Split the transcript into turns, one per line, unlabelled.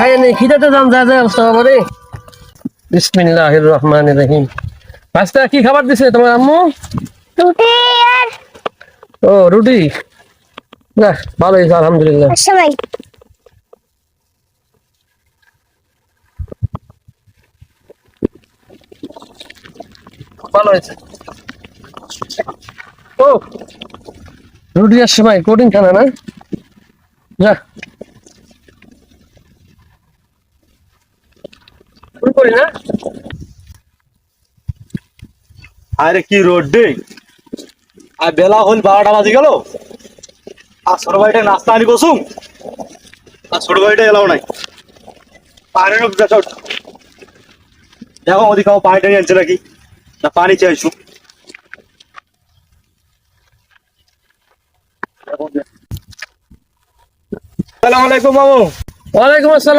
খাই নেই, খিদাতে যান যা যা অবস্থা হবে রে। বিসমিল্লাহির রহমানির রহিম। পাঁচটা কি খাবার দিছে তোমার আম্মু?
রুটি আর
ও রুটি, না ভালো হয়েছে আলহামদুলিল্লাহ।
সবাই
ভালো হয়েছে। ও রুটি আর সেমাই প্রোটিন খানা না? যা শুরু করি না?
আরে কি রোড ডে, আর বেলা হল 12টা বাজে গেল। আর ছোট ভাইটা নাস্তা আনি বসুম, আর ছোট ভাইটা এলাও নাই। পানি দেখো ওদিকে পানিটা নিয়ে আনছে নাকি, না পানি চাইছু। আসসালামু আলাইকুম মামু।
ওয়ালাইকুম আসসালাম।